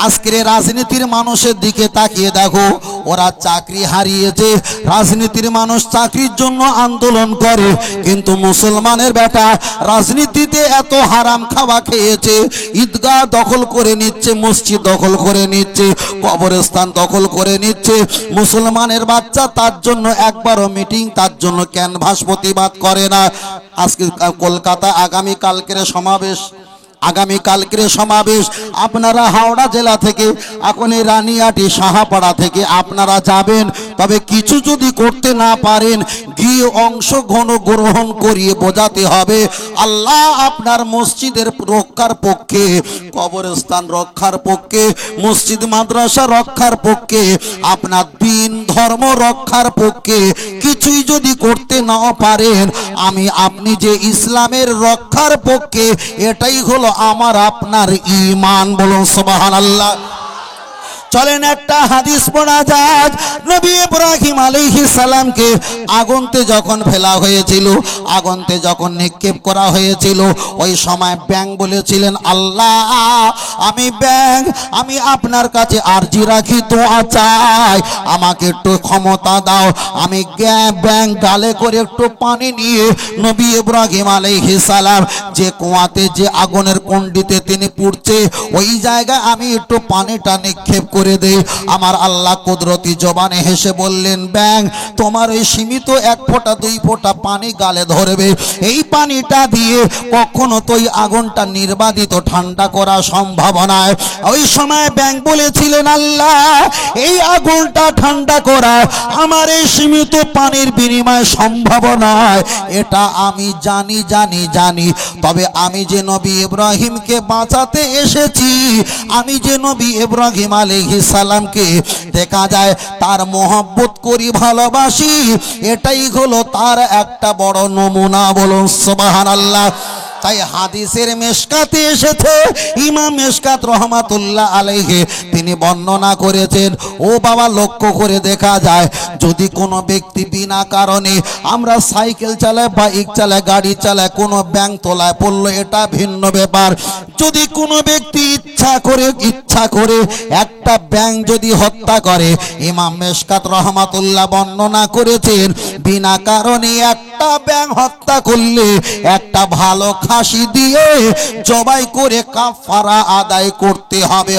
আজকের রাজনীতির মানুষের দিকে তাকিয়ে দেখো, ওরা চাকরি হারিয়েছে, রাজনীতির মানুষ চাকরির জন্য আন্দোলন করে, কিন্তু মুসলমানের বেটা রাজনীতিতে এত হারাম খাওয়া খেয়েছে, ঈদগাহ দখল করে নিচ্ছে, মসজিদ দখল করে নিচ্ছে, কবরস্থান দখল করে নিচ্ছে। মুসলমানের বাচ্চা তার জন্য একবারও মিটিং, তার জন্য ক্যানভাস প্রতিবাদ করে না। আজকে কলকাতা আগামীকালকের সমাবেশ আপনারা হাওড়া জেলা থেকে, এখন এই রানিয়াটি সাহাপাড়া থেকে আপনারা যাবেন। তবে কিছু যদি করতে না পারেন, গিয়ে অংশগ্রহণ করিয়ে বোঝাতে হবে আল্লাহ আপনার মসজিদের রক্ষার পক্ষে, কবরস্থান রক্ষার পক্ষে, মসজিদ মাদ্রাসা রক্ষার পক্ষে, আপনার দিন ধর্ম রক্ষার পক্ষে কিছুই যদি করতে না পারেন, আমি আপনি যে ইসলামের রক্ষার পক্ষে, এটাই হলো আমার আপনার ঈমান। বলুন সুবহানাল্লাহ। চলেন একটা হাদিস পড়া যাক। নবী ইব্রাহিম আলাইহিস সালামকে আগুনতে যখন ফেলা হয়েছিল, আগুনতে যখন নিক্ষেপ করা হয়েছিল, ওই সময় ব্যাং বলেছিলেন, আল্লাহ আমি ব্যাং, আমি আপনার কাছে আরজি রাখি, দোয়া চাই, আমাকে একটু ক্ষমতা দাও। আমি ব্যাং গালে করে একটু পানি নিয়ে নবী ইব্রাহিম আলাইহিস সালাম যে কুয়াতে, যে আগুনের কুণ্ডিতে তিনি পুড়ছে, ওই জায়গায় আমি একটু পানিটা নিক্ষেপ করে দেই। আমার আল্লাহ কুদরতি জবানে হেসে বললেন, ব্যাং তোমার ওই সীমিত 1 ফোঁটা 2 ফোঁটা পানি গালে ধরবে, এই পানিটা দিয়ে কখনো তো ওই আগুনটা নির্বাদিত ঠান্ডা করা সম্ভব নয়। ওই সময় ব্যাং বলেছিলেন, আল্লাহ এই আগুনটা ঠান্ডা করা আমার এই সীমিত পানির বিনিময়ে সম্ভব নয়, এটা আমি জানি। তবে আমি যে নবী ইব্রাহিমকে বাঁচাতে এসেছি, আমি যে নবী ইব্রাহিম আলাইহিস সালামকে দেখা যায় তার মোহব্বত করি, ভালোবাসি, এটাই হলো তার একটা বড় নমুনা। বলুন সুবহানাল্লাহ। তাই হাদিসের মেশকাতে এসেছে, ইমাম মেশকাত রহমাতুল্লাহ আলাইহি তিনি বর্ণনা করেছেন। ও বাবা, লক্ষ্য করে দেখা যায়, যদি কোনো ব্যক্তি বিনা কারণে, আমরা সাইকেল চালায়, বাইক চালায়, গাড়ি চালায়, কোনো ব্যাং তোলায় পড়লো, এটা ভিন্ন ব্যাপার। যদি কোনো ব্যক্তি ইচ্ছা করে একটা ব্যাং যদি হত্যা করে, ইমাম মেশকাত রহমাতুল্লাহ বর্ণনা করেছেন, বিনা কারণে একটা ব্যাং হত্যা করলে একটা ভালো খাসি দিয়ে জবাই করে কাফারা আদায় করতে হবে।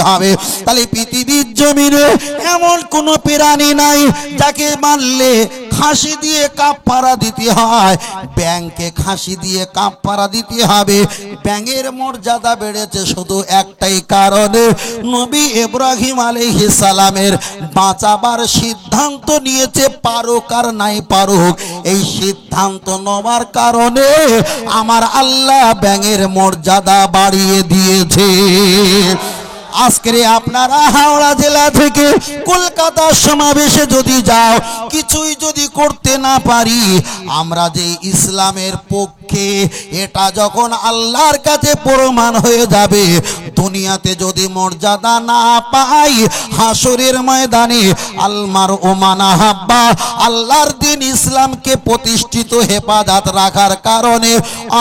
তাহলে পৃথিবীর জমিনে এমন কোন প্রাণী নাই যাকে মারলে খাসি দিয়ে কাফারা দিতে হয়, ব্যাংকে খাসি দিয়ে কাফারা দিতে হবে। ব্যাঙের মর্যাদা বেড়েছে শুধু একটাই কারণে, নবী ইব্রাহিম আলাইহিস সালামের বাঁচাবার সিদ্ধান্ত নিয়েছে, পারুক আর নাই পারুক, এই সিদ্ধান্ত নেওয়ার কারণে আমার আল্লাহ ব্যাঙের মর্যাদা বাড়িয়ে দিয়েছে। আজকে আপনারা হাওড়া জেলা থেকে কলকাতার সমাবেশে যদি যাও, কিছুই যদি করতে না পারি, আমরা যে ইসলামের পক্ষে, এটা যখন আল্লাহর কাছে প্রমাণ হয়ে যাবে, দুনিয়াতে যদি মর্যাদা না পাই, হাসরের ময়দানে আলমার ওমানা হাব্বা, আল্লাহর দিন ইসলামকে প্রতিষ্ঠিত হেফাজত রাখার কারণে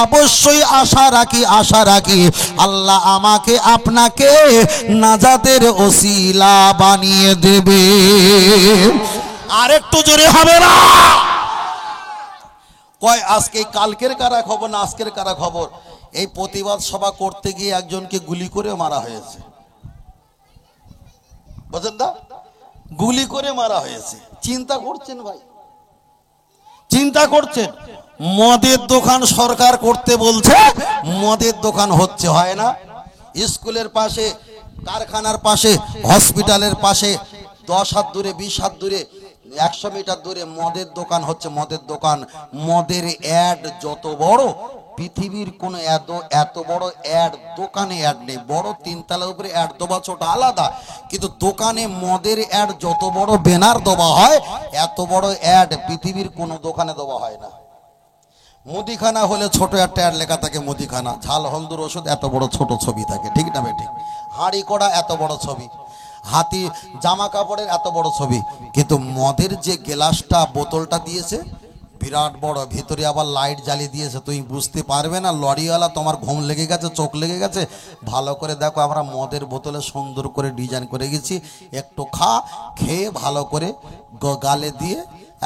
অবশ্যই আশা রাখি আল্লাহ আমাকে আপনাকে নাজাতের ওসিলা বানিয়ে দেবে। আরেকটু জোরে হবে না? কয় আজকে কালকের কারা খবর না আজকের কারা খবর? এই প্রতিবাদ সভা করতে গিয়ে একজনকে গুলি করে মারা হয়েছে, বুঝলেন না? গুলি করে মারা হয়েছে। চিন্তা করছেন ভাই, চিন্তা করছেন? মদের দোকান সরকার করতে বলছে, মদের দোকান হচ্ছে, হয় না? স্কুলের পাশে, কারখানার পাশে, হসপিটালের পাশে 10 হাত দূরে, 20 হাত দূরে, 100 মিটার দূরে মদের দোকান হচ্ছে। মদের দোকান, মদের অ্যাড যত বড়, পৃথিবীর কোনো এত বড় অ্যাড দোকানে অ্যাড নেই। বড় 3 তলার উপরে অ্যাড দেওয়া ছোট আলাদা, কিন্তু দোকানে মদের অ্যাড যত বড় ব্যানার দেওয়া হয়, এত বড় অ্যাড পৃথিবীর কোনো দোকানে দেওয়া হয় না। মুদিখানা হলে ছোট একটা অ্যাড লেখা থাকে, মুদিখানা, ঝাল হলদুর ওষুধ, এত বড় ছোট ছবি থাকে, ঠিক না বেঠিক? হাঁড়ি কড়া এত বড় ছবি, হাতি জামা কাপড়ের এত বড় ছবি, কিন্তু মদের যে গ্লাসটা বোতলটা দিয়েছে, বিরাট বড়, ভিতরে আবার লাইট জ্বালিয়ে দিয়েছে, তুমি বুঝতে পারবে না। লরিওয়ালা তোমার ঘুম লেগে গেছে, চোখ লেগে গেছে, ভালো করে দেখো আমরা মদের বোতলে সুন্দর করে ডিজাইন করে গেছি, একটু খেয়ে ভালো করে গালে দিয়ে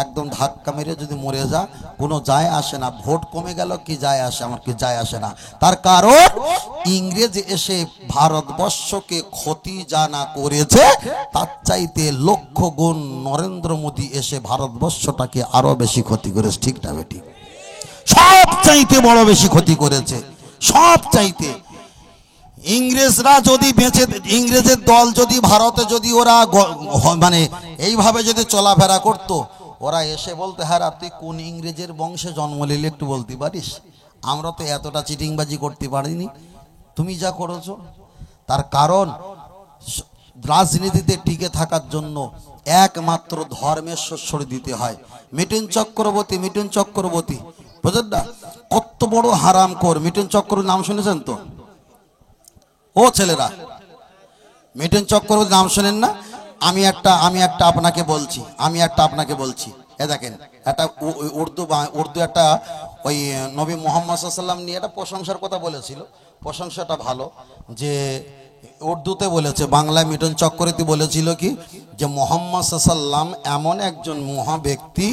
একদম ধাক্কা মেরে যদি মরে যা, কোনো যায় আসে না। ভোট কমে গেল কি যায় আসে, আমার কি যায় আসে না। তার কারণ ইংরেজ এসে ভারতবর্ষকে ক্ষতি যা না করেছে, তার চাইতে লক্ষ গুণ নরেন্দ্র মোদী এসে ভারতবর্ষটাকে আরো বেশি ক্ষতি করেছে। ঠিক না বেটি? সব চাইতে বড় বেশি ক্ষতি করেছে, সব চাইতে। ইংরেজরা যদি বেঁচে, ইংরেজের দল যদি ভারতে যদি ওরা মানে এইভাবে যদি চলাফেরা করতো, ওরা এসে বলতে, হ্যাঁ তুই কোন ইংরেজের বংশে জন্ম নিলে একটু বলতে পারিস? আমরা তো এতটা চিটিংবাজি করতে পারিনি, তুমি যা করেছো। তার কারণ রাজনীতিতে টিকে থাকার জন্য একমাত্র ধর্মের শস্য দিতে হয়। মিঠুন চক্রবর্তী বুঝলেন না, কত বড় হারামখোর। মিঠুন চক্রবর্তী নাম শুনেছেন তো? ও ছেলেরা, মিঠুন চক্রবর্তী নাম শোনেন না? আমি একটা আপনাকে বলছি, এ দেখেন, একটা উর্দু একটা ওই নবী মুহাম্মদ সাল্লাল্লাহু আলাইহি ওয়াসাল্লাম নিয়ে একটা প্রশংসার কথা বলেছিল। প্রশংসাটা ভালো, যে উর্দুতে বলেছে, বাংলায় মিঠুন চক্রবর্তী বলেছিল কি, যে মুহাম্মদ সাল্লাল্লাহু আলাইহি ওয়াসাল্লাম এমন একজন মহা ব্যক্তি,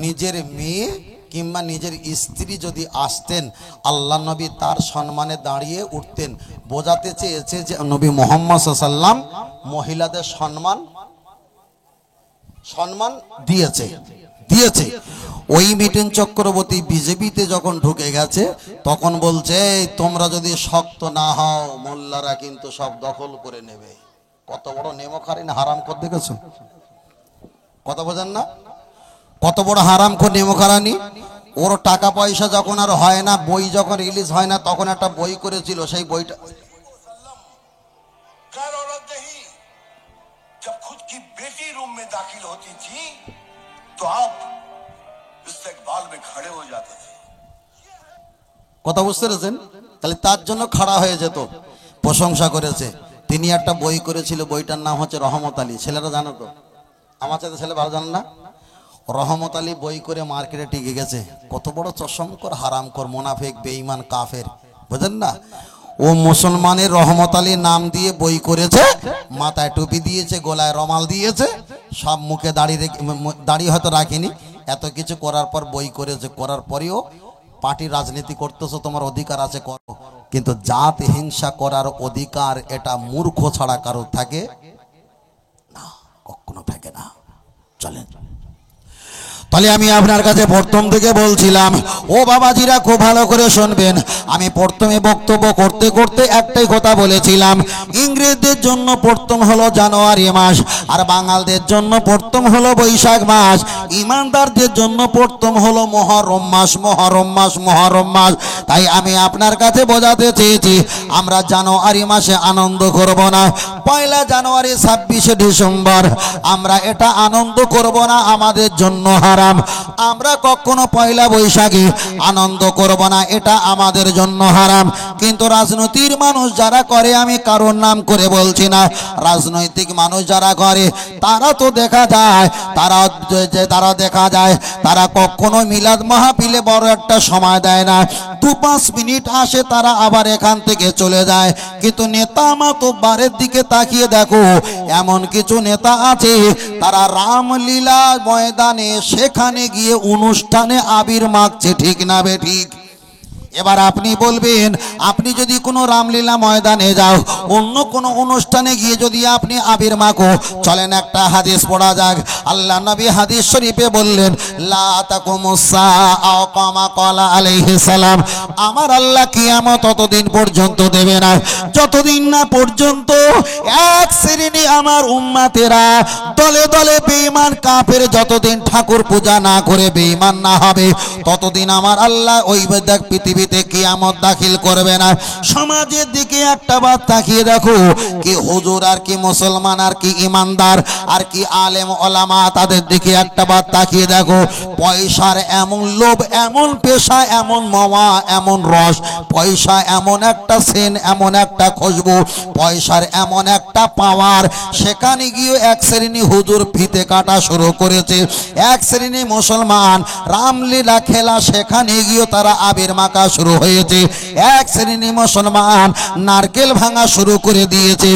নিজের মেয়ে কিংবা নিজের স্ত্রী যদি আসতেন, আল্লাহ নবী তার সম্মানে দাঁড়িয়ে উঠতেন। বোঝাতে চেয়েছে যে নবী মুহাম্মদ সাল্লাল্লাহু আলাইহি ওয়াসাল্লাম মহিলাদের সম্মান দিয়েছে। ওই মিঠুন চক্রবর্তী বিজেপিতে যখন ঢুকে গেছে, তখন বলছে, তোমরা যদি শক্ত না হও, মোল্লারা কিন্তু সব দখল করে নেবে। কত বড় নেমখারিন হারামখোর দেখেছো? কথা বোঝেন না? কত বড় হারামখোর নেমখারানি। ওর টাকা পয়সা যখন আর হয় না, বই যখন রিলিজ হয় না, তখন একটা বই করেছিল, সেই বইটা जब खुद की बेटी रूम में दाखिल होती थी तो आप इस्तेकबाल में खड़े हो जाते थे। কথা বুঝতে পেরেছেন? তাহলে তার জন্য খাড়া হয়ে যেত, প্রশংসা করেছে। তিনি একটা বই করেছিল, বইটার নাম হচ্ছে রহমত আলী। ছেলেরা জানো তো? আমার সাথে ছেলে ভালো জানেন না? রহমত আলী বই করে মার্কেটে টিকে গেছে। কত বড় চশমকর, হারামখোর, মুনাফিক, বেঈমান, কাফের, বুঝেন না? ও মুসলমানের রহমত আলী নাম দিয়ে বই করেছে, মাথায় টুপি দিয়েছে, গলায় রমাল দিয়েছে, সব মুখে দাড়ি হয়তো রাখেনি, এত কিছু করার পর বই করেছে। করার পরেও পার্টি রাজনীতি করতেছো, তোমার অধিকার আছে, করো। কিন্তু জাত হিংসা করার অধিকার এটা মূর্খ ছাড়া কারোর থাকে না, কখনো থাকে না। চলেন, তাহলে আমি আপনার কাছে প্রথম থেকে বলছিলাম, ও বাবাজিরা খুব ভালো করে শুনবেন। আমি প্রথমে বক্তব্য করতে করতে একটাই কথা বলেছিলাম, ইংরেজদের জন্য প্রথম হলো জানুয়ারি মাস, আর বাঙালদের জন্য প্রথম হলো বৈশাখ মাস, ইমানদারদের জন্য প্রথম হলো মুহররম মাস। তাই আমি আপনার কাছে বোঝাতে চেয়েছি, আমরা জানুয়ারি মাসে আনন্দ করব না, পয়লা জানুয়ারি 26শে ডিসেম্বর আমরা এটা আনন্দ করব না, আমাদের জন্য হারাম। আমরা কখনো পয়লা বৈশাখে আনন্দ করব না, এটা আমাদের জন্য হারাম। কিন্তু রাজনৈতিক মানুষ যারা করে, আমি কারোর নাম করে বলছি না, রাজনৈতিক মানুষ যারা করে, তারা তো দেখা যায়, তারা কখনো মিলাদ মাহফিলে বড় একটা সময় দেয় না, 2-5 মিনিট আসে, তারা আবার এখান থেকে চলে যায়। কিন্তু নেতা মাতব্বরের দিকে তাকিয়ে দেখো, এমন কিছু নেতা আছে, তারা রামলীলা ময়দানে সেখানে গিয়ে অনুষ্ঠানে আবির মাখছে। ঠিক না বে ঠিক? এবার আপনি বলবেন, আপনি যদি কোনো রামলীলা ময়দানে যাও, অন্য কোনো অনুষ্ঠানে গিয়ে যদি আপনি আবির মাখো, চলেন একটা হাদিস পড়া যাক। আল্লাহ নবী হাদিস শরীফে বললেন, লা তাকুমুস সাআ কামা ক্বালা আলাইহিস সালাম, আমার আল্লাহ কিয়ামত ততদিন পর্যন্ত দেবে না, যতদিন না পর্যন্ত এক শ্রেণী আমার উম্মতেরা দলে দলে বেঈমান কাফের যতদিন ঠাকুর পূজা না করে বেঈমান না হবে, ততদিন আমার আল্লাহ ওই পৃথিবী কিয়ামত দাখিল করবে না। সমাজের দিকে একটা বার তাকিয়ে দেখো, কি হুজুর আর কি মুসলমান আর কি ইমানদার আর কি আলেম ওলামা মা তাদের দিকে একটা বার তাকিয়ে দেখো, পয়সার এমন লোভ, এমন পেশা, এমন মাওয়া, এমন রস, পয়সা এমন একটা সেন, এমন একটা খুশবু, পয়সার এমন একটা পাওয়ার। সেখানে গিয়ে এক শ্রেণী হুজুর ফিতে কাটা শুরু করেছে, এক শ্রেণী মুসলমান রামলীলা খেলা, সেখানে গিয়ে তারা আবির মাখা শুরু হয়েছে, এক শ্রেণী মুসলমান নারকেল ভাঙা শুরু করে দিয়েছে,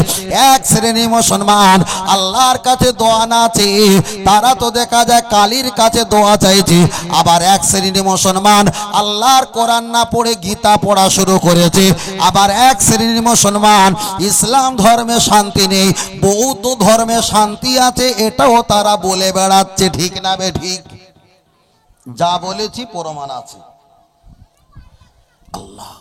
এক শ্রেণী মুসলমান আল্লাহর কাছে দোয়া না চেয়ে তারা তো দেখা যায় কালীর কাছে দোয়া চাইছে, আবার এক শ্রেণী মুসলমান আল্লাহর কোরআন না পড়ে গীতা পড়া শুরু করেছে, আবার এক শ্রেণী মুসলমান ইসলাম ধর্মে শান্তি নেই, বৌদ্ধ ধর্মে শান্তি আছে এটাও তারা বলে বেড়াচ্ছে। ঠিক না বে ঠিক? যা বলেছি প্রমাণ আছে। আল্লাহ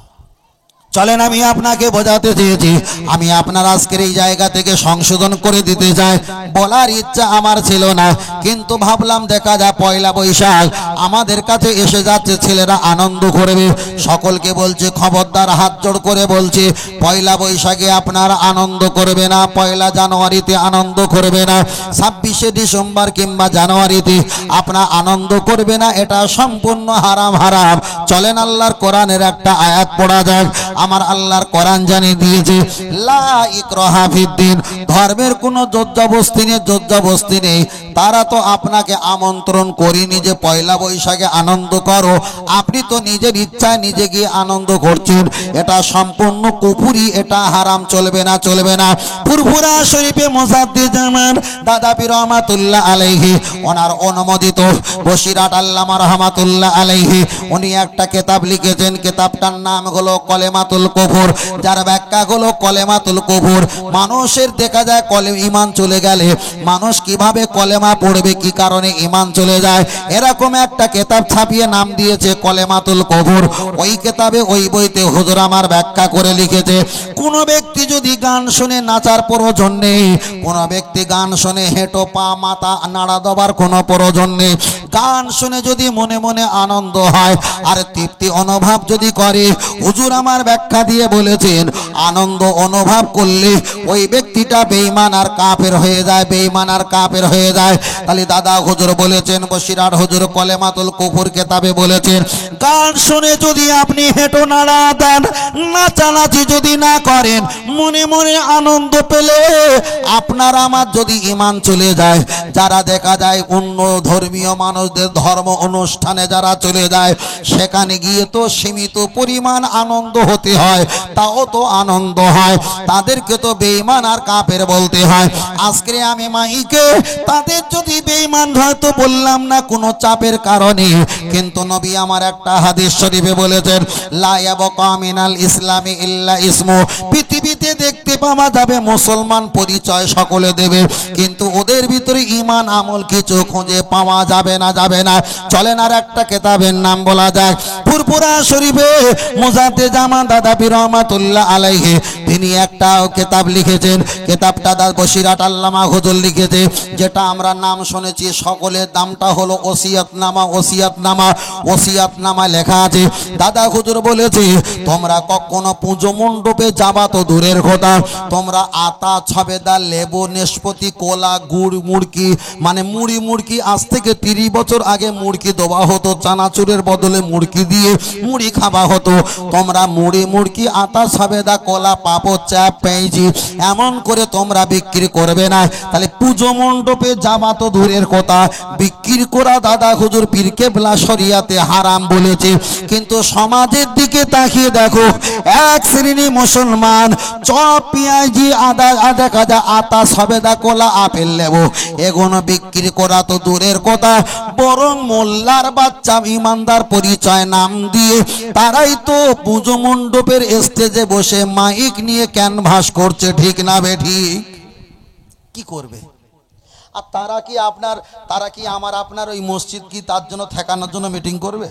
চলেন, আমি আপনাকে বোঝাতে চেয়েছি, আমি আপনার আজকের এই জায়গা থেকে সংশোধন করে দিতে চাই। বলার ইচ্ছা আমার ছিল না, কিন্তু ভাবলাম দেখা যায় পয়লা বৈশাখ আমাদের কাছে এসে যাচ্ছে, ছেলেরা আনন্দ করবে। সকলকে বলছে, খবরদার, হাত জোড় করে বলছে, পয়লা বৈশাখে আপনার আনন্দ করবে না, পয়লা জানুয়ারিতে আনন্দ করবে না, 26শে ডিসেম্বর কিংবা জানুয়ারিতে আপনার আনন্দ করবে না, এটা সম্পূর্ণ হারাম হারাম। চলেন আল্লাহর কোরআনের একটা আয়াত পড়া যাক। আমার আল্লাহর কোরআন জানিয়ে দিয়েছে, লা ইকরাহা ফিদ্দিন, ধর্মের কোনো জোরজবস্তি নেই, জোরজবস্তি নেই। তারা তো আপনাকে আমন্ত্রণ করেনি যে পয়লা বৈশাখে আনন্দ করো, আপনি তো নিজের ইচ্ছায় নিজে গিয়ে আনন্দ করছেন, এটা সম্পূর্ণ কুফরি, এটা হারাম, চলবে না, চলবে না। ফুরফুরা শরীফে মুজাদ্দিদুজ্জামান দাদা পীর রহমাতুল্লাহ আলাইহি ওনার অনুমোদিত বসিরাট আল্লামা রহমাতুল্লাহ আলাইহি উনি একটা কিতাব লিখেছেন, কিতাবটার নাম হলো কলেমাতুল কুফর, যার ব্যাখ্যা হলো কলেমাতুল কুফর। মানুষের দেখা যায় ঈমান চলে গেলে মানুষ কিভাবে কলেমা পড়বে, কি কারণে ঈমান চলে যায়, এরকম একটা কিতাব ছাপিয়ে নাম দিয়েছে কলেমাতুল কুফর। ওই কিতাবে, ওই বইতে হুজুর আমার ব্যাখ্যা করে লিখেছে, কোন ব্যক্তি যদি গান শুনে নাচার প্রয়োজন নেই, কোন ব্যক্তি গান শুনে হেঁটো পা মাথা নাড়া দেবার কোনো প্রয়োজন নেই, গান শুনে যদি মনে মনে আনন্দ হয় আর তৃপ্তি অনুভব যদি করে, হুজুর আমার ব্যাখ্যা দিয়ে বলেছেন, আনন্দ অনুভব করলে ওই ব্যক্তিটা বেঈমান আর কাফের হয়ে যায়, বেঈমান আর কাফের হয়ে যায়। তাহলে দাদা হুজুর বলেছেন, বসিরাট হুজুর কলেমাতুল কুফর কিতাবে বলেছেন, গান শুনে যদি আপনি হেঁটো নাড়া দেন, নাচানাচি যদি না করেন, মনে মনে আনন্দ পেলে আপনার আমার যদি ঈমান চলে যায়, যারা দেখা যায় অন্য ধর্মীয় মানুষদের ধর্ম অনুষ্ঠানে যারা চলে যায়, সেখানে গিয়ে তো সীমিত পরিমাণ আনন্দ হতে হয়, তাও তো আনন্দ হয়, তাদেরকে তো বেঈমান আর কাফের বলতে হয়। আজকে আমি মাইকে তাদের যদি বেঈমান হয়তো বললাম না কোনো চাপের কারণে, কিন্তু নবী আমার একটা হাদিস শরীফে বলেছেন, লা ইয়াবকা মিনাল ইসলামি ইল্লা ইসমু, পৃথিবীতে দেখতে পাওয়া যাবে মুসলমান পরিচয় সকলে দেবে, কিন্তু ওদের ভিতরে ঈমান আমল কিছু খুঁজে পাওয়া যাবে না, যাবে না। চলেন আর একটা কিতাবের নাম বলা যাক, ফুরফুরা শরীফে মুজাদ্দিদুজ্জামান দাদা পীর রহমাতুল্লাহ আলাইহি তিনি একটা কিতাব লিখেছেন, কিতাবটা বসিরাট আল্লামা হুজুর লিখেছে, যেটা আমরা নাম শুনেছি সকলের, নামটা হলো ওসিয়তনামা। ওসিয়তনামা, ওসিয়তনামা লেখা আছে, দাদা হুজুর বলেছে, তোমরা কখনো পুজো মণ্ডপে যাবা তো দূরের কথা, তোমরা আতা, ছবেদা, লেবু, নেশপতি, কোলা, গুড়, মুড়কি, মানে মুড়ি মুড়কি, আজ থেকে 30 বছর আগে মুড়কি দেওয়া হতো, চানাচুরের বদলে মুড়কি দিয়ে মুড়ি খাওয়া হতো। তোমরা মুড়ি মুড়কি, আতা, ছবেদা, কোলা, পাপড়, চাপ, পেঁয়াজি এমন করে তোমরা বিক্রি করবে না। তাহলে পুজো মণ্ডপে যাবা তো দূরের কথা, বিক্রি করা দাদা হুজুর পীর কেবলা শরিয়াতে হারাম বলেছে। কিন্তু সমাজের দিকে তাকিয়ে দেখো, এক শ্রেণী মুসলমান চপ, পেঁয়াজি, আদা কাজা, আতা, সবেদা, কোলা, আপেল, লেবু এগুলো বিক্রি করা তো দূরের কথা, বরং মোল্লার বাচ্চা ইমানদার পরিচয় নাম দিয়ে তারাই তো পুজো মণ্ডপের স্টেজে বসে মাইক নিয়ে ক্যানভাস করছে। ঠিক না বে ঠিক? কি করবে? আর তারা কি আমার আপনার ওই মসজিদ কি তার জন্য ঠেকানোর জন্য মিটিং করবে?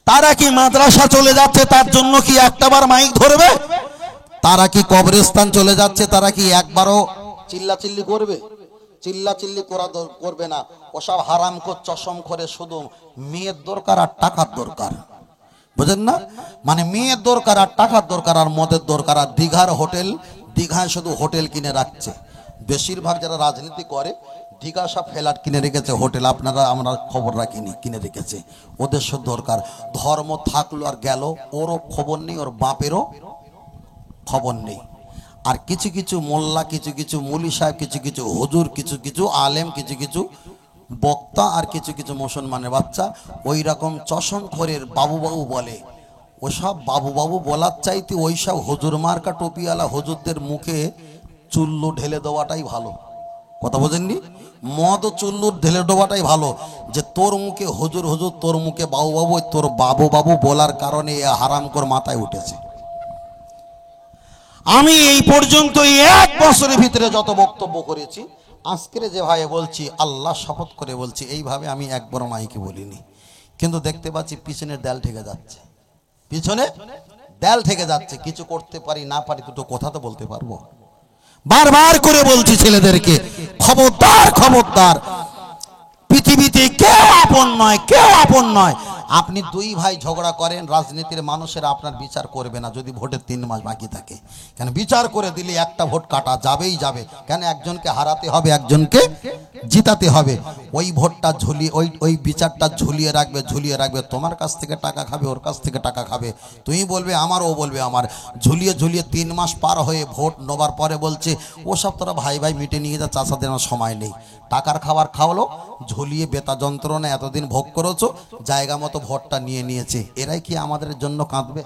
তারা কি মাদ্রাসা চলে যাচ্ছে তার জন্য কি একটাবার মাইক ধরবে? তারা কি কবরস্থান চলে যাচ্ছে তারা কি একবারও চিল্লাচিল্লি করবে? চিল্লাচিল্লি করবে না। ওসব হারাম কর, চশম করে, শুধু মেয়ের দরকার আর টাকার দরকার, বুঝেন না? মানে মেয়ের দরকার আর টাকার দরকার আর মদের দরকার। আর দীঘার হোটেল, দীঘায় শুধু হোটেল কিনে রাখছে, বেশিরভাগ যারা রাজনীতি করে দীঘাসা ফ্ল্যাট কিনে রেখেছে হোটেল, আপনারা আমরা খবর রাখিনি, কিনে রেখেছে। ওদের সব দরকার, ধর্ম থাকলো আর গেল, ওরও খবর নেই, ওর বাপেরও খবর নেই। আর কিছু কিছু মোল্লা, কিছু কিছু মুলি সাহেব, কিছু কিছু হুজুর, কিছু কিছু আলেম, কিছু কিছু বক্তা, আর কিছু কিছু মুসলমানের বাচ্চা ওই রকম চশমখোরের বাবু বাবু বলে। ওসব বাবু বাবু বলার চাইতে ওই সব হুজুর মার্কা টুপিওয়ালা হুজুরদের মুখে চুল্লু ঢেলে দেওয়াটাই ভালো। কথা বোঝেননি? মদ ও চুল্লু ঢেলে দেওয়াটাই ভালো। যে তোর মুখে হুজুর হুজুর, তোর মুখে বাবু বাবু, তোর বাবু বাবু বলার কারণে এ হারামখোর মাথায় উঠেছে। আমি এই পর্যন্ত 1 বছরের ভিতরে যত বক্তব্য করেছি, আজকের যে ভাই বলছি, আল্লাহ শপথ করে বলছি, এইভাবে আমি একবার মাইকে বলিনি। কিন্তু দেখতে পাচ্ছি পিছনের দেয়াল ঠেকে যাচ্ছে, পিছনে দেয়াল ঠেকে যাচ্ছে। কিছু করতে পারি না পারি, দুটো কথা তো বলতে পারবো। বারবার করে বলছি ছেলেদেরকে, খবরদার খবরদার, পৃথিবীতে কেউ আপন নয়, কেউ আপন নয়। আপনি দুই ভাই ঝগড়া করেন, রাজনীতির মানুষেরা আপনার বিচার করবে না যদি ভোটের 3 মাস বাকি থাকে। কেন বিচার করে দিলে একটা ভোট কাটা যাবেই যাবে। কেন একজনকে হারাতে হবে, একজনকে জিতাতে হবে। ওই ভোটটা ঝুলিয়ে, ওই বিচারটা ঝুলিয়ে রাখবে, ঝুলিয়ে রাখবে। তোমার কাছ থেকে টাকা খাবে, ওর কাছ থেকে টাকা খাবে। তুমি বলবে আমার, ও বলবে আমার। ঝুলিয়ে ঝুলিয়ে 3 মাস পার হয়ে ভোট নেবার পরে বলছে ওসব তোরা ভাই ভাই মিটে নিয়ে যা, চাষাদের সময় নেই। টাকার খাবার খাওয়ালো, ঝুলিয়ে বেতা যন্ত্রণা এতদিন ভোগ করেছো, জায়গা মতো ভোটটা নিয়ে নিয়েছে। এরাই কি আমাদের জন্য কাঁদবে?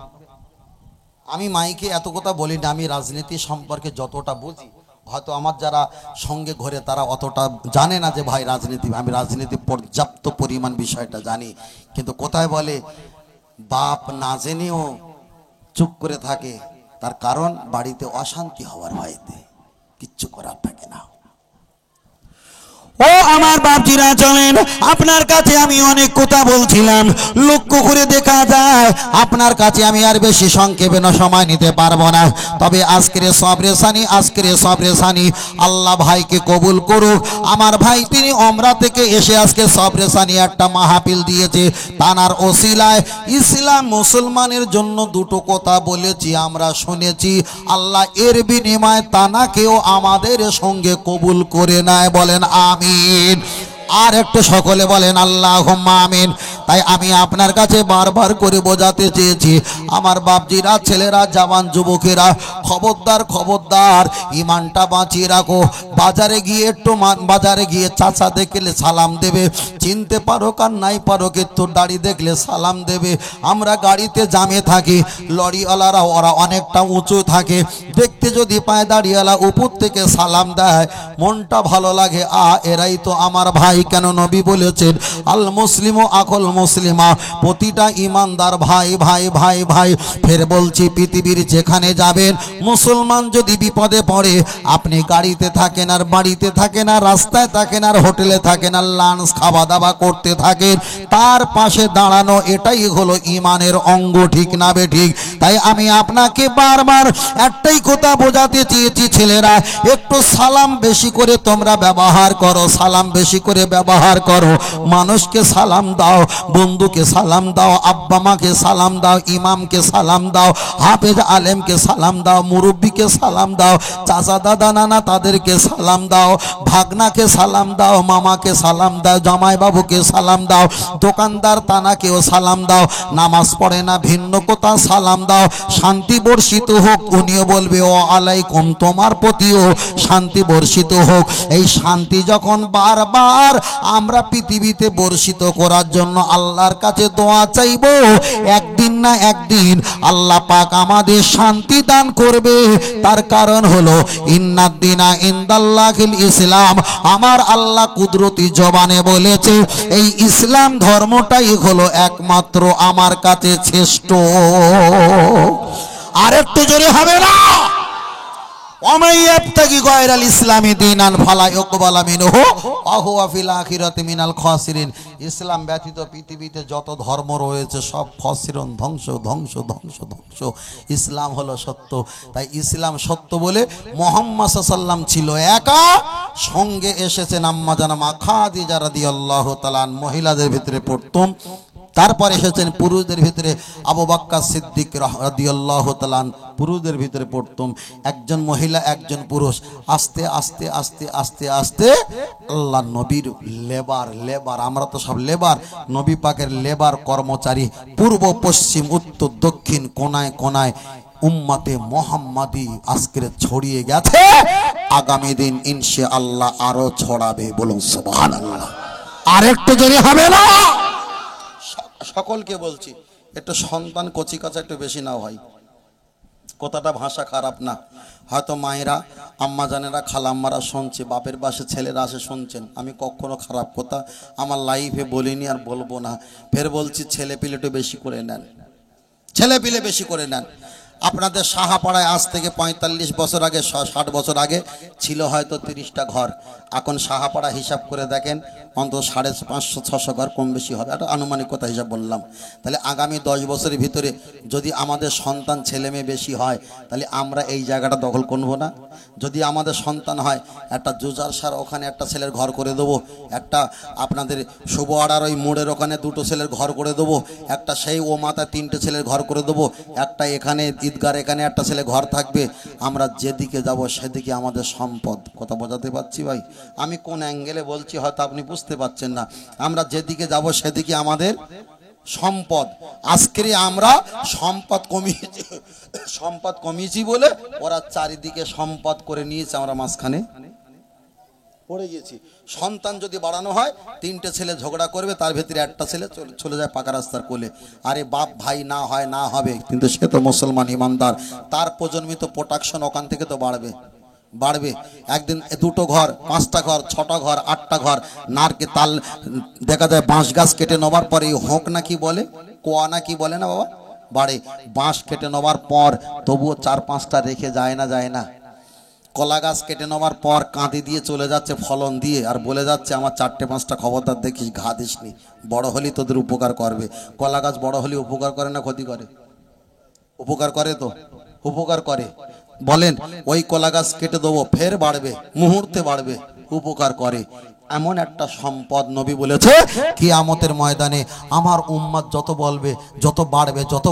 আমি মাইকে এত কথা বলি না, আমি রাজনীতি সম্পর্কে যতটা বুঝি, হয়তো আমার যারা সঙ্গে ঘরে তারা অতটা জানে না যে ভাই রাজনীতি, আমি রাজনীতি পর্যাপ্ত পরিমাণ বিষয়টা জানি। কিন্তু কোথায় বলে বাপ না জেনেও চুপ করে থাকে, তার কারণ বাড়িতে অশান্তি হওয়ার ভয়তে কিচ্ছু করার থাকে না। ও আমার বাপজিরা চলেন, আপনার কাছে আমি অনেক কথা বলছিলাম, লক্ষ্য করে দেখা যায় আপনার কাছে আমি আর বেশি সংক্ষেপে না সময় নিতে পারবো না। তবে আজকের সবরে সানি আল্লাহ ভাইকে কবুল করুক। আমার ভাই তিনি ওমরা থেকে এসে আজকে সবরে সানি একটা মাহফিল দিয়েছে, তানার ওসিলায় ইসলাম মুসলমানের জন্য দুটো কথা বলেছি, আমরা শুনেছি। আল্লাহ এর বিনিময়ে তানাকেও আমাদের সঙ্গে কবুল করে নেয়, বলেন আমিন। আর একটু সকলে বলেন আল্লাহুম্মা আমিন। তাই আমি আপনার কাছে বারবার করে বোঝাতে চেয়েছি, আমার বাপজিরা, ছেলেরা, জওয়ান যুবকেরা, খবরদার খবরদার, ইমানটা বাঁচিয়ে রাখো। বাজারে গিয়ে চাচা দেখলে সালাম দেবে, চিনতে পারো কার নাই পারো, কিন্তু দাড়ি দেখলে সালাম দেবে। আমরা গাড়িতে জামে থাকি, লরিওয়ালারা ওরা অনেকটা উঁচু থাকে, দেখতে যদি পায় দাড়িওয়ালা উপর থেকে সালাম দেয়, মনটা ভালো লাগে। এরাই তো আমার ভাই। কেন নবী বলেছেন আল মুসলিমু আকুল মুসলিমা, প্রতিটা ইমানদার ভাই ভাই ভাই ভাই। ফের বলছি, পৃথিবীর যেখানে যাবেন, মুসলমান যদি বিপদে পড়ে, আপনি গাড়িতে থাকেন আর বাড়িতে থাকেন আর রাস্তায় থাকেন আর হোটেলে থাকেন আর লাঞ্চ খাওয়া দাওয়া করতে থাকেন, তার পাশে দাঁড়ানো এটাই হলো ইমানের অঙ্গ, ঠিক না বে ঠিক? তাই আমি আপনাকে বারবার একটাই কথা বোঝাতে চেয়েছি, ছেলেরা একটু সালাম বেশি করে তোমরা ব্যবহার করো, সালাম বেশি করে ব্যবহার করো। মানুষকে সালাম দাও, বন্ধুকে সালাম দাও, আব্বা মাকে সালাম দাও, ইমামকে সালাম দাও, হাফেজ আলেমকে সালাম দাও, মুরব্বীকে সালাম দাও, চাচা দাদা নানা তাদেরকে সালাম দাও, ভাগনাকে সালাম দাও, মামাকে সালাম দাও, জামাই বাবুকে সালাম দাও, দোকানদার তানাকেও সালাম দাও। নামাজ পড়ে না ভিন্ন কথা, সালাম দাও। শান্তি বর্ষিত হোক, উনিও বলবে ও আলাইকুম, তোমার প্রতিও শান্তি বর্ষিত হোক। এই শান্তি যখন বারবার আমরা পৃথিবীতে বর্ষিত করার জন্য আল্লাহর কাছে দোয়া চাইব, একদিন না একদিন আল্লাহ পাক আমাদের শান্তি দান করবে। তার কারণ হলো ইন্নাদ্দিনা ইনদাল্লাহিল ইসলাম। আমার আল্লাহ কুদরতি জবানে বলেছে এই ইসলাম ধর্মটাই হলো একমাত্র আমার কাছে শ্রেষ্ঠ। আর একটু জোরে হবে না? ইসলাম ব্যতীত পৃথিবীতে যত ধর্ম রয়েছে সব খসিরন, ধ্বংস ধ্বংস ধ্বংস ধ্বংস। ইসলাম হলো সত্য। তাই ইসলাম সত্য বলে মুহাম্মদ সাল্লাল্লাহু আলাইহি ওয়াসাল্লাম ছিল একা, সঙ্গে এসেছেন আম্মা জানা মা খাদিজা রাদিয়াল্লাহু তাআলা, মহিলাদের ভিতরে প্রথম তারপরে এসেছেন পুরুষদের ভিতরে আবু বকর সিদ্দিক রাদিয়াল্লাহু তাআলা পুরুষদের ভিতরে প্রথম, একজন মহিলা একজন পুরুষ। আস্তে আস্তে আস্তে আস্তে আস্তে আল্লাহ নবীর লেবার আমরা তো সব লেবার, নবী পাকের লেবার কর্মচারী পূর্ব পশ্চিম উত্তর দক্ষিণ কোনায় কোনায় উম্মতে মুহাম্মাদি আজকে ছড়িয়ে গেছে। আগামী দিন ইনশাআল্লাহ আরো ছড়াবে, বলুন সুবহানাল্লাহ। আরেকটু জোরে হবে না? সকলকে বলছি একটু সন্তান কচি কাঁচা একটু বেশি নাও হয়, কথাটা ভাষা খারাপ না, হয়তো মায়েরা আম্মা জানেরা খালাম্মারা শুনছে, বাপের বাসে ছেলেরা আসে শুনছেন, আমি কখনো খারাপ কথা আমার লাইফে বলিনি আর বলবো না। ফের বলছি ছেলে পিলে একটু বেশি করে নেন, ছেলে পিলে বেশি করে নেন। আপনাদের সাহাপাড়ায় আজ থেকে 45 বছর আগে 60 বছর আগে ছিল হয়তো 30টা ঘর, এখন সাহাপাড়া হিসাব করে দেখেন অন্তত 550-600 ঘর কম বেশি হবে, একটা আনুমানিক কথা হিসাব বললাম। তাহলে আগামী 10 বছরের ভিতরে যদি আমাদের সন্তান ছেলে মেয়ে বেশি হয় তাহলে আমরা এই জায়গাটা দখল করবো না? যদি আমাদের সন্তান হয় একটা জুজার সার ওখানে একটা ছেলের ঘর করে দেবো, একটা আপনাদের শুভআড়ার ওই মোড়ের ওখানে 2টো ছেলের ঘর করে দেবো, একটা সেই ও মাথায় 3টে ছেলের ঘর করে দেবো, একটা এখানে ঈদগার এখানে একটা ছেলে ঘর থাকবে। আমরা যেদিকে যাব সেদিকে আমাদের সম্পদ। কথা বোঝাতে পারছি ভাই? আমি কোন অ্যাঙ্গেলে বলছি হয়তো আপনি বুঝতে পারছেন না। আমরা যেদিকে যাব সেদিকে আমাদের সম্পদ। আজকে আমরা সম্পদ কমিয়েছি বলে ওরা চারিদিকে সম্পদ করে নিয়েছে, আমরা মাঝখানে পড়ে গেছি। সন্তান যদি বাড়ানো হয় 3টে ছেলে ঝগড়া করবে, তার ভিতরে একটা ছেলে চলে যায় পাকা রাস্তার কোলে। আরে বাপ ভাই না হয় না হবে, কিন্তু সে তো মুসলমান ইমানদার, তার প্রজন্মিত প্রোটেকশন ওখান থেকে তো বাড়বে। একদিন 2টো ঘর 5টা ঘর 6টা ঘর 8টা ঘর নারকে তাল দেখা যায় বাঁশ গাছ কেটে নেবার পরে হোক না কি বলে কোয়া না কি বলে না বাবা বাড়ে, বাঁশ কেটে নেবার পর তবুও 4-5টা রেখে যায় না। কলা গাছ কেটে নেওয়ার পর কাঁদি দিয়ে চলে যাচ্ছে ফলন দিয়ে, আর বলে যাচ্ছে আমার 4-5টা খবরদার দেখিস ঘা দিসনি, বড় হলি তোদের উপকার করবে। কলা গাছ বড় হলে উপকার করে না ক্ষতি করে? উপকার করে তো, উপকার করে। বলেন ওই কলা গাছ কেটে দেবো ফের বাড়বে, মুহূর্তে বাড়বে, উপকার করে। এমন একটা সম্পদ নবী বলেছে কিয়ামতের ময়দানে আমার উম্মত যত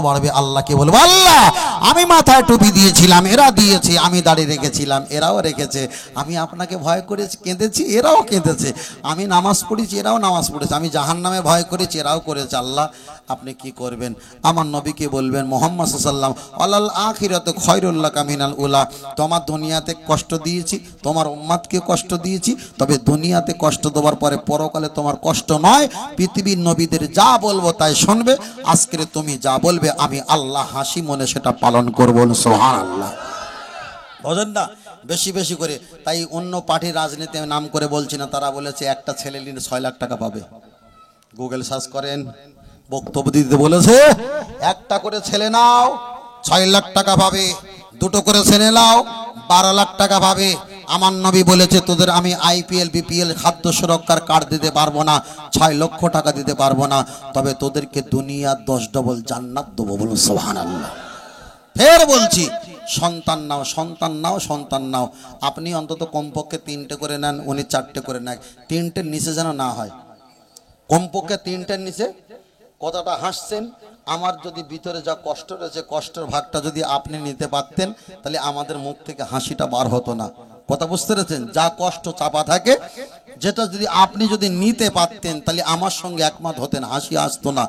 বাড়বে আল্লাহকে বলবে আল্লাহ আমি মাথায় টুপি দিয়েছিলাম এরা দিয়েছে, আমি দাড়ি রেখেছিলাম এরাও রেখেছে, আমি আপনাকে ভয় করেছি কেঁদেছি এরাও কেঁদেছে, আমি নামাজ পড়েছি এরাও নামাজ পড়েছে, আমি জাহান্নামে ভয় করেছি এরাও করেছে। আল্লাহ আপনি কি করবেন? আমার নবীকে বলবেন মুহাম্মদ সাল্লাল্লাহু আলাল আখিরাতে খায়রুল লাকা মিনাল উলা, তোমার দুনিয়াতে কষ্ট দিয়েছি, তোমার উম্মতকে কষ্ট দিয়েছি, তবে দুনিয়াতে কষ্ট দেওয়ার পরে পরকালে তোমার কষ্ট নয়। পৃথিবীর নবীদের যা বলবো তাই শুনবে, আজকে তুমি যা বলবে আমি আল্লাহ হাসি মনে সেটা পালন করবো। সুবহানাল্লাহ। বোঝেন না? বেশি বেশি করে। তাই অন্য পার্টির রাজনীতি আমি নাম করে বলছি না, তারা বলেছে একটা ছেলে নিলে 6 লাখ টাকা পাবে। গুগল সার্চ করেন, বক্তব্য দিতে বলেছে একটা করে ছেলে নাও 6 লাখ টাকা পাবে, 2টো করে ছেলে নাও 12 লাখ টাকা পাবে। আমার নবী বলেছে তোদের আমি IPL BPL খাদ্য সুরক্ষার কার্ড দিতে পারবো না, 6 লক্ষ টাকা দিতে পারবো না, তবে তোদেরকে দুনিয়া 10 ডবল জান্নাত দেবো। বলুন সুবহানাল্লাহ। ফের বলছি সন্তান নাও। আপনি অন্তত কমপক্ষে 3টে করে নেন, উনি 4টে করে নেন, 3টের নিচে যেন না হয়, কমপক্ষে 3টের নিচে। কথাটা হাসছেন, আমার যদি ভিতরে যা কষ্ট রয়েছে কষ্টের ভাগটা যদি আপনি নিতে পারতেন তাহলে আমাদের মুখ থেকে হাসিটা বার হতো না। কথা বুঝতে পেরেছেন? যা কষ্ট চাপা থাকে যেটা যদি আপনি যদি নিতে পারতেন তাহলে আমার সঙ্গে একমত হতেন, হাসি আসতো না।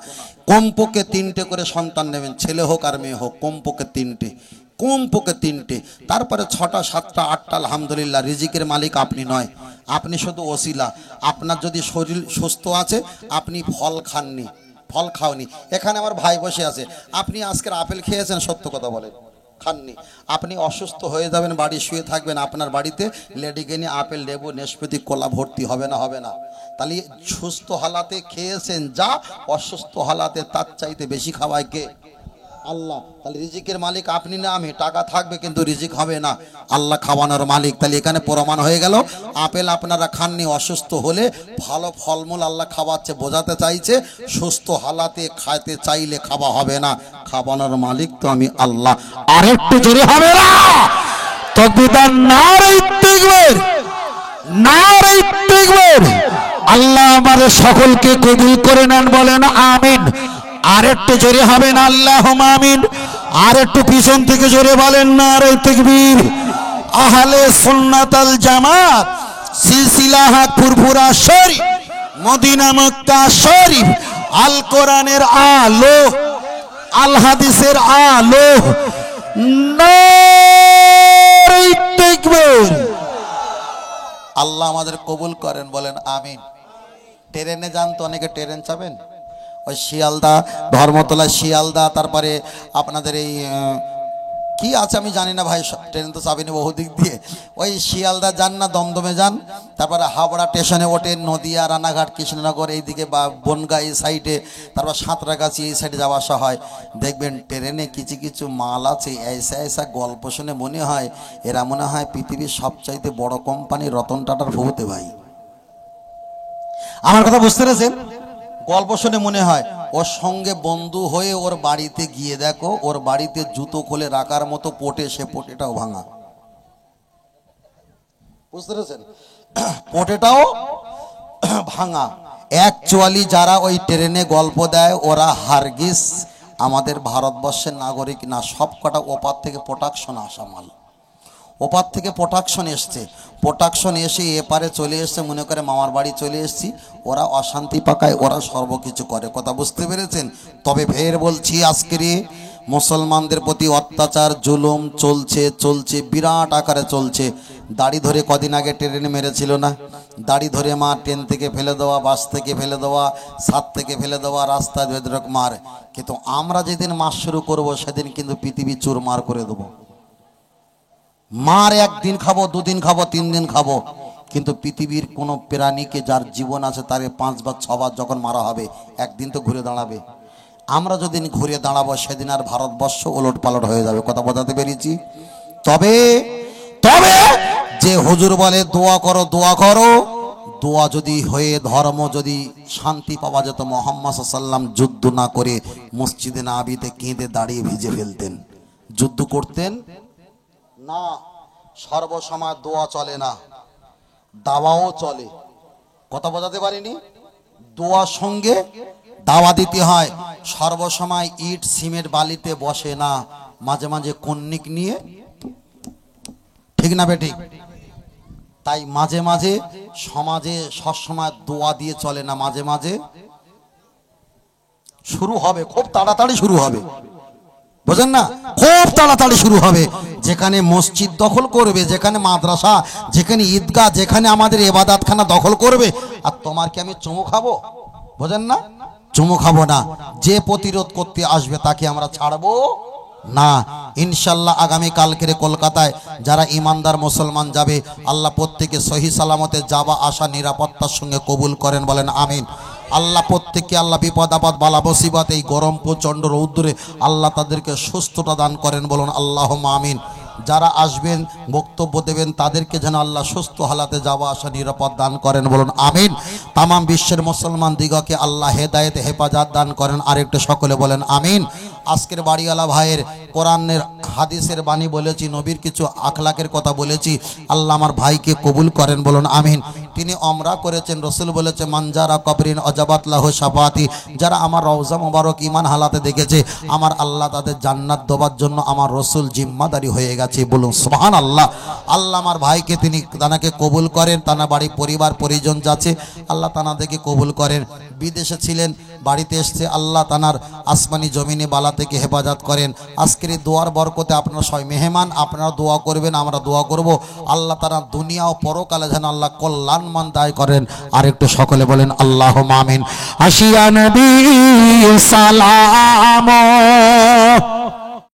কমপক্ষে 3টে করে সন্তান নেবেন, ছেলে হোক আর মেয়ে হোক, কমপক্ষে 3টে। তারপরে 6টা 7টা 8টা আলহামদুলিল্লাহ, রিজিকের মালিক আপনি নয়, আপনি শুধু ওসিলা। আপনার যদি শরীর সুস্থ আছে, আপনি ফল খাওনি। এখানে আমার ভাই বসে আছে, আপনি আজকের আপেল খেয়েছেন, সত্য কথা বলেন খাননি। আপনি অসুস্থ হয়ে যাবেন, বাড়ি শুয়ে থাকবেন, আপনার বাড়িতে লেডিকে নিয়ে আপেল লেবু নেশপাতি কলা ভর্তি হবে না? তাহলে সুস্থ হালাতে খেয়েছেন যা, অসুস্থ হালাতে তার চাইতে বেশি খাওয়ায় কে? আল্লাহ। তাহলে রিজিকের মালিক আপনি না আমি, টাকা থাকবে কিন্তু রিজিক হবে না, আল্লাহ খাওয়ানোর মালিক। তাহলে এখানে প্রমাণ হয়ে গেল আপেল আপনারা খাননি, অসুস্থ হলে ভালো ফলমূল আল্লাহ খাওয়াচ্ছে, বোঝাতে চাইছে সুস্থ হালাতে খাইতে চাইলে খাওয়া হবে না, খাওয়ানোর মালিক তো আমি আল্লাহ। আরেকটু জোরে হবে না? তাকবীর, নারে তাকবীর, নারে তাকবীর, আল্লাহ আমাদের সকলকে কবুল করে নেন, বলেন আমিন। আর একটু জোরে হবেন আল্লাহুম্মা আমিন। আর একটু পিছন থেকে জোরে বলেন নারে তাকবীর। আহলে সুন্নাত আল জামাত সিলসিলাহ ফুরফুরা শরীফ মদিনা মক্কা শরীফ আল কোরআনের আলো আল হাদিসের আলো নারে তাকবীর। আল্লাহ আমাদের কবুল করেন, বলেন আমিন। ট্রেনে যান তো, অনেকে ট্রেন চাবেন, ওই শিয়ালদা ধর্মতলা শিয়ালদা, তারপরে আপনাদের এই কি আছে আমি জানি না ভাই, ট্রেন তো চাবিনি বহু দিক দিয়ে, ওই শিয়ালদা যান না দমদমে যান, তারপরে হাওড়া স্টেশনে ওঠেন, নদিয়া রানাঘাট কৃষ্ণনগর এইদিকে বা বনগা এই সাইডে, তারপর সাঁতরাগাছি এই সাইডে যাওয়া আসা হয়। দেখবেন ট্রেনে কিছু কিছু মাল আছে, ऐसा ऐसा গল্প শুনে মনে হয় এরা মনে হয় পৃথিবীর সবচাইতে বড় কোম্পানি রতন টাটার ভূতে ভাই। আমার কথা বুঝতে পেরেছেন? গল্প শুনে মনে হয় ওর সঙ্গে বন্ধু হয়ে ওর বাড়িতে গিয়ে দেখো, ওর বাড়িতে জুতো খুলে রাখার মতো পোটে, সে পোটেটাও ভাঙা। বুঝতে পেরেছেন? পোটেটাও ভাঙা। অ্যাকচুয়ালি যারা ওই ট্রেনে গল্প দেয় ওরা হারগিজ আমাদের ভারতবর্ষের নাগরিক না, সব কটা ওপার থেকে প্রোটাকশন আসা মাল। ওপার থেকে প্রোটাকশন এসছে, প্রোটাকশন এসে এপারে চলে এসছে, মনে করে মামার বাড়ি চলে এসছি। ওরা অশান্তি পাকায়, ওরা সর্বকিছু করে, কথা বুঝতে পেরেছেন? তবে ফের বলছি, আজকের মুসলমানদের প্রতি অত্যাচার জুলুম চলছে চলছে বিরাট আকারে চলছে। দাড়ি ধরে কদিন আগে ট্রেনে মেরেছিল না, দাড়ি ধরে মা ট্রেন থেকে ফেলে দেওয়া, বাস থেকে ফেলে দেওয়া, ছাদ থেকে ফেলে দেওয়া, রাস্তায় বেদরক মার। কিন্তু আমরা যেদিন মাস শুরু করব সেদিন কিন্তু পৃথিবী চুরমার করে দেবো। মার একদিন খাবো, দুদিন খাবো, 3 দিন খাবো, কিন্তু পৃথিবীর কোনো প্রাণীকে যার জীবন আছে তারে 5 বার 6 বার যখন মারা হবে একদিন তো ঘুরে দাঁড়াবে। আমরা যদি ঘুরে দাঁড়াবো সেদিন আর ভারতবর্ষ ওলট পালট হয়ে যাবে, কথা বোঝাতে পেরেছি? তবে তবে যে হুজুর বলে দোয়া করো দোয়া করো, দোয়া যদি হয়ে ধর্ম যদি শান্তি পাওয়া যেত, মুহাম্মদ সাল্লাল্লাহু আলাইহি ওয়াসাল্লাম যুদ্ধ না করে মসজিদে নববীতে কেঁদে দাঁড়িয়ে ভিজে ফেলতেন, যুদ্ধ করতেন না। সর্বসময় দোয়া চলে না, দাওয়াও চলে, কথা বোঝাতে পারিনি? দোয়ার সঙ্গে দাওয়া দিতে হয়। সর্বসময় ইট সিমেন্ট বালিতে বসে না, মাঝে মাঝে কন্নিক নিয়ে, ঠিক না বেঠিক? তাই মাঝে মাঝে সমাজে সবসময় দোয়া দিয়ে চলে না, মাঝে মাঝে শুরু হবে, খুব তাড়াতাড়ি শুরু হবে, বুঝেন না? খুব তাড়াতাড়ি শুরু হবে। যেখানে মসজিদ দখল করবে, যেখানে মাদ্রাসা, যেখানে ঈদগাহ, যেখানে আমাদের ইবাদতখানা দখল করবে, আর তোমার কি আমি চুমু খাবো? বুঝেন না? চুমু খাবো না। যে প্রতিরোধ করতে আসবে তাকে আমরা ছাড়বো না। ইনশাল্লাহ আগামী কালকের কলকাতায় যারা ইমানদার মুসলমান যাবে, আল্লাহ প্রত্যেকে সহি সালামতে যাওয়া আসা নিরাপত্তার সঙ্গে কবুল করেন, বলেন আমিন। আল্লাহ প্রত্যেককে আল্লাহ বিপদ আপদ বালা মুসিবত এই গরম প্রচণ্ড রৌদ্রে আল্লাহ তাদেরকে সুস্থতা দান করেন, বলুন আল্লাহুম্মা আমিন। যারা আসবেন বক্তব্য দেবেন তাদেরকে যেন আল্লাহ সুস্থ হালাতে যাওয়া আসা নিরাপদ দান করেন, বলুন আমিন। তামাম বিশ্বের মুসলমান দিগকে আল্লাহ হেদায়েত হেফাজত দান করেন, আরেকটু সকলে বলেন আমিন। আজকের বাড়িওয়ালা ভাইয়ের কোরআনের হাদিসের বাণী বলেছি, নবীর কিছু আখলাকের কথা বলেছি, আল্লাহ আমার ভাইকে কবুল করেন, বলুন আমিন। তিনি ওমরা করেছেন, রসুল বলেছে মানজারা কবরিন অজাবাত লাহু শাফাতি, যারা আমার রওজা মোবারক ইমান হালাতে দেখেছে, আমার আল্লাহ তাদের জান্নাত দেওয়ার জন্য আমার রসুল জিম্মাদারি হয়ে গেছে, বলুন সুবহানাল্লাহ। আল্লাহ আমার ভাইকে তিনি তানাকে কবুল করেন, তানা বাড়ি পরিবার পরিজন যাচ্ছে, আল্লাহ তানাদেরকে কবুল করেন। বিদেশে ছিলেন, বাড়িতে এসছে, আল্লাহ তানার আসমানি জমিনে বালা থেকে হেফাজত করেন। আজকের এই দোয়ার বরকতে আপনারা সবাই মেহমান, আপনারা দোয়া করবেন, আমরা দোয়া করব, আল্লাহ তারা দুনিয়া ও পরকালে যেন আল্লাহ কল্যাণমান দায় করেন, আর একটু সকলে বলেন আল্লাহুম্মা আমিন। আশিয়া নবী সালাম